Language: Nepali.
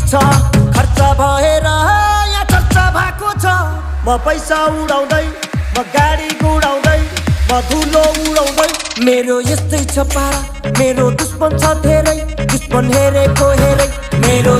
छ खर्च भएर यहाँ चर्चा भएको छ म पैसा उडाउँदै म गाडी गुडाउँदै म धुलो उडाउँदै मेरो यस्तै छ पारा मेरो दुश्मन छ धेरै दुश्मन हेरेको हेरै मेरो